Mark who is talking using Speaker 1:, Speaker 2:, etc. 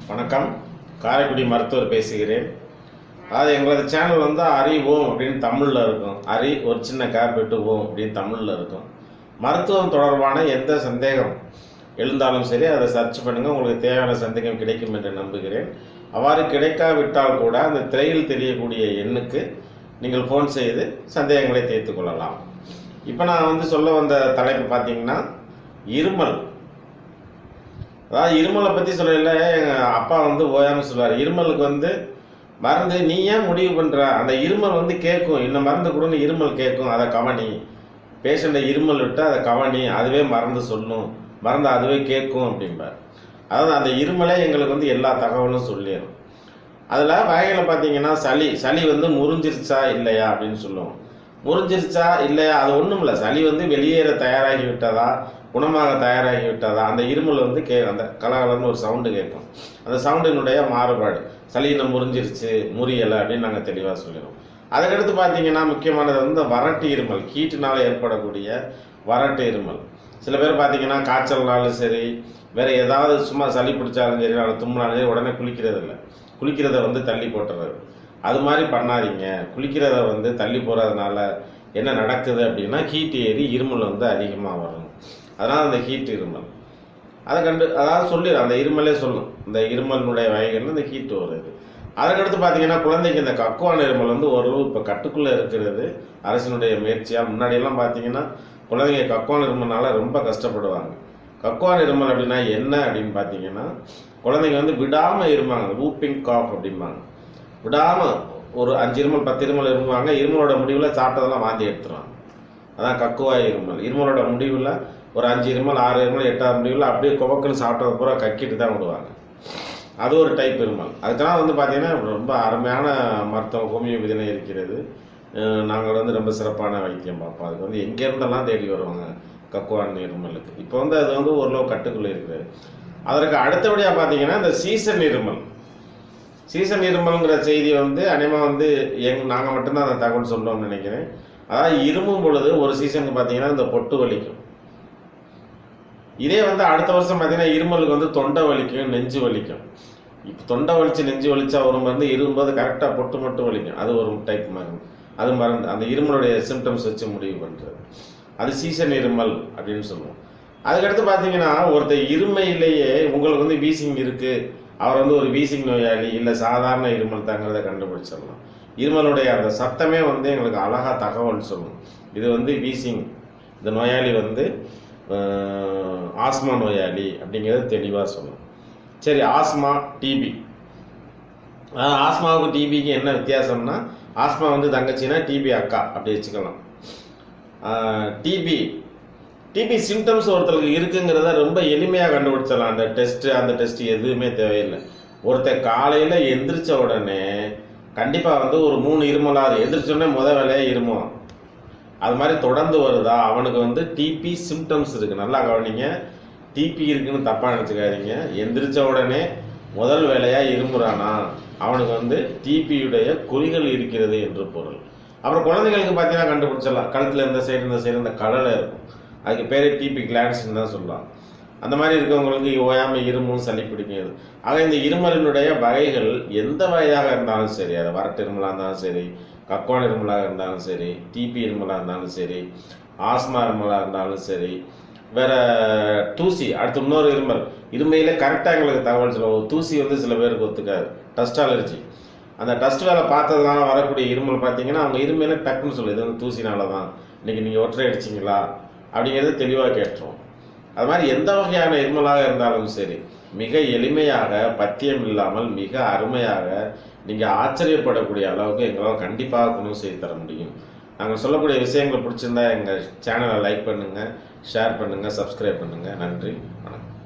Speaker 1: வணக்கம். காரைக்குடி மருத்துவர் பேசுகிறேன். அதாவது எங்களது சேனல் வந்து அறிவோம் அப்படின்னு தமிழில் இருக்கும். அறி ஒரு சின்ன கேபிட்டு ஓம் அப்படின்னு தமிழில் இருக்கும். மருத்துவம் தொடர்பான எந்த சந்தேகம் எழுந்தாலும் சரி அதை சர்ச் பண்ணுங்கள். உங்களுக்கு தேவையான சந்தேகம் கிடைக்கும் என்று நம்புகிறேன். அவ்வாறு கிடைக்காவிட்டால் கூட அந்த திரையில் தெரியக்கூடிய எண்ணுக்கு நீங்கள் ஃபோன் செய்து சந்தேகங்களை தீர்த்து கொள்ளலாம். இப்போ நான் வந்து சொல்ல வந்த தலைப்பு பார்த்தீங்கன்னா இருமல். அதாவது இருமலை பற்றி சொல்லல, எங்கள் அப்பா வந்து ஓயாமல் சொல்லுவார், இருமலுக்கு வந்து மருந்து நீ ஏன் முடிவு பண்ணுற, அந்த இருமல் வந்து கேட்கும், இன்னும் மருந்து கொடுன்னு இருமல் கேட்கும், அதை கவனி, பேஷண்ட்டை இருமல் விட்டு அதை கவனி, அதுவே மருந்து சொல்லும், மருந்து அதுவே கேட்கும் அப்படிம்பார். அதாவது அந்த இருமலே எங்களுக்கு வந்து எல்லா தகவலும் சொல்லிடும். அதில் வகைகளை பார்த்தீங்கன்னா சளி வந்து முறிஞ்சிருச்சா இல்லையா அப்படின்னு சொல்லுவோம். முறிஞ்சிருச்சா இல்லையா அது ஒன்றும் இல்லை, சளி வந்து வெளியேற தயாராகி விட்டதா, குணமாக தயாராகி விட்டதா, அந்த இருமல் வந்து அந்த கலகலன்னு ஒரு சவுண்டு கேட்கும். அந்த சவுண்டினுடைய மாறுபாடு, சளி இன்னும் முறிஞ்சிருச்சு முறியலை அப்படின்னு நாங்கள் தெளிவாக சொல்லிடுவோம். அதுக்கடுத்து பார்த்தீங்கன்னா முக்கியமானது வந்து வறட்டு இருமல், ஹீட்டுனால் ஏற்படக்கூடிய வறட்டு இருமல். சில பேர் பார்த்தீங்கன்னா காய்ச்சல்னாலும் சரி, வேறு ஏதாவது சும்மா சளி பிடிச்சாலும் சரி, அதை தும்மினாலும் சரி உடனே குளிக்கிறது இல்லை, குளிக்கிறத வந்து தள்ளி போட்டுறது. அது மாதிரி பண்ணாதீங்க. குளிக்கிறத வந்து தள்ளி போகிறதுனால என்ன நடக்குது அப்படின்னா ஹீட் ஏறி இருமல் வந்து அதிகமாக வரும். அதனால் அந்த ஹீட் இருமல் அதாவது சொல்லிடும், அந்த இருமலே சொல்லும், இந்த இருமலினுடைய வகைகள் இந்த ஹீட் வருது. அதுக்கடுத்து பார்த்தீங்கன்னா குழந்தைக்கு இந்த கக்குவான இருமல் வந்து ஓரளவு இப்போ கட்டுக்குள்ளே இருக்கிறது அரசினுடைய முயற்சியாக. முன்னாடியெல்லாம் பார்த்தீங்கன்னா குழந்தைங்க கக்குவான இருமல்னால ரொம்ப கஷ்டப்படுவாங்க. கக்குவான இருமல் அப்படின்னா என்ன அப்படின்னு பார்த்தீங்கன்னா, குழந்தைங்க வந்து விடாமல் இருமாங்க, வூப்பிங் காஃப் அப்படிம்பாங்க. விடாமல் ஒரு 5 இருமல் 10 இருமல் இருமுவாங்க. இருமலோட முடிவில் சாப்பிட்டதெல்லாம் வாந்தி எடுத்துருவாங்க. அதான் கக்குவாய் இருமல். இருமலோட முடிவில் ஒரு 5 இருமல் 6 இருமல் 8ஆவது முடிவில் அப்படியே குவக்குன்னு சாப்பிட்டது பூரா கக்கிட்டு தான் விடுவாங்க. அது ஒரு டைப் இருமல். அதுக்கெல்லாம் வந்து பார்த்தீங்கன்னா ரொம்ப அருமையான மருத்துவம் ஹோமியோபதினே இருக்கிறது. நாங்கள் வந்து ரொம்ப சிறப்பான வைத்தியம் பார்ப்போம். அதுக்கு வந்து எங்கேருந்தெல்லாம் தேடி வருவாங்க கக்குவான் இருமலுக்கு. இப்போ வந்து அது வந்து ஓரளவு கட்டுக்குள்ளே இருக்குது. அதற்கு அடுத்தபடியாக பார்த்தீங்கன்னா இந்த சீசன் இருமல். சீசன் இருமல்ங்கிற செய்தி வந்து அநேகமாக வந்து நாங்கள் மட்டும்தான் அந்த தகவல் சொல்லுவோம்னு நினைக்கிறேன். அதாவது இருமும் பொழுது ஒரு சீசனுக்கு பார்த்தீங்கன்னா இந்த பொட்டு வலிக்கும். இதே வந்து அடுத்த வருஷம் பார்த்தீங்கன்னா இருமலுக்கு வந்து தொண்டை வலிக்கும், நெஞ்சு வலிக்கும். இப்போ தொண்டை வலிச்சு நெஞ்சு வலிச்சா ஒரு மருந்து, இருமும்போது கரெக்டாக பொட்டு மட்டும் வலிக்கும், அது ஒரு டைப் மருந்து. அது மருந்து அந்த இருமலுடைய சிம்டம்ஸ் வச்சு முடிவு பண்ணுறது, அது சீசன் இருமல் அப்படின்னு சொல்லுவோம். அதுக்கடுத்து பார்த்தீங்கன்னா ஒருத்தர் இருமையிலேயே உங்களுக்கு வந்து வீசிங் இருக்குது, அவர் வந்து ஒரு வீசிங் நோயாளி இல்லை சாதாரண இருமல் தாங்கிறத கண்டுபிடிச்சிடலாம். இருமலுடைய அந்த சத்தமே வந்து எங்களுக்கு அழகாக தகவல் சொல்லும், இது வந்து வீசிங், இந்த நோயாளி வந்து ஆஸ்மா நோயாளி அப்படிங்கிறது தெளிவாக சொல்லும். சரி, ஆஸ்மா டிபி. ஆஸ்மாவுக்கு டிபிக்கு என்ன வித்தியாசம்னா, ஆஸ்மா வந்து தங்கச்சின்னா டிபி அக்கா அப்படி வச்சுக்கலாம். டிபி சிம்டம்ஸ் ஒருத்தருக்கு இருக்குங்கிறத ரொம்ப எளிமையாக கண்டுபிடிச்சிடலாம். அந்த டெஸ்ட் எதுவுமே தேவையில்லை. ஒருத்தர் காலையில் எந்திரிச்ச உடனே கண்டிப்பாக வந்து ஒரு 3 இருமலாவது எந்திரிச்சோடனே வேலையாக இருமும். அது மாதிரி தொடர்ந்து வருதா அவனுக்கு வந்து டிபி சிம்டம்ஸ் இருக்குது. நல்லா கவனிங்க, டிபி இருக்குன்னு தப்பாக நினச்சிக்காதீங்க. எந்திரிச்ச உடனே முதல் வேலையாக இருமுறானா அவனுக்கு வந்து டிபியுடைய குறிகள் இருக்கிறது என்று பொருள். அப்புறம் குழந்தைகளுக்கு பார்த்தீங்கன்னா கண்டுபிடிச்சிடலாம், கழுத்தில் இந்த சைடு இந்த கடலை இருக்கும், அதுக்கு பேரே டிபி கிளான்ஸ்ன்னு தான் சொல்லலாம். அந்த மாதிரி இருக்கவங்களுக்கு ஓயாமல் இருமும் சளி பிடிக்கிறது. ஆக இந்த இருமலினுடைய வகைகள் எந்த வகையாக இருந்தாலும் சரி, அது வறட்டு இருமலாக இருந்தாலும் சரி, கக்குவான் இருமலாக இருந்தாலும் சரி, டிபி இருமலாக இருந்தாலும் சரி, ஆஸ்மா இருமலாக இருந்தாலும் சரி, வேற தூசி, அடுத்து இன்னொரு இருமையில கரெக்டாக எங்களுக்கு தகவல் சொல்லுவோம். தூசி வந்து சில பேருக்கு ஒத்துக்காது, டஸ்ட் அலர்ஜி. அந்த டஸ்ட் வேலை பார்த்ததுனால வரக்கூடிய இருமல் பார்த்தீங்கன்னா அவங்க இருமையில டக்குன்னு சொல்லுது, இது வந்து தூசினால தான், இன்னைக்கு நீங்கள் ஒற்றை அடிச்சிங்களா அப்படிங்கிறது தெளிவாக கேட்டுரும். அது மாதிரி எந்த வகையான இருமலாக இருந்தாலும் சரி, மிக எளிமையாக பத்தியம் இல்லாமல் மிக அருமையாக நீங்கள் ஆச்சரியப்படக்கூடிய அளவுக்கு எங்களால் கண்டிப்பாக குணம் செய்து தர முடியும். நாங்கள் சொல்லக்கூடிய விஷயங்களை பிடிச்சிருந்தா எங்கள் சேனலை லைக் பண்ணுங்கள், ஷேர் பண்ணுங்கள், சப்ஸ்கிரைப் பண்ணுங்கள். நன்றி, வணக்கம்.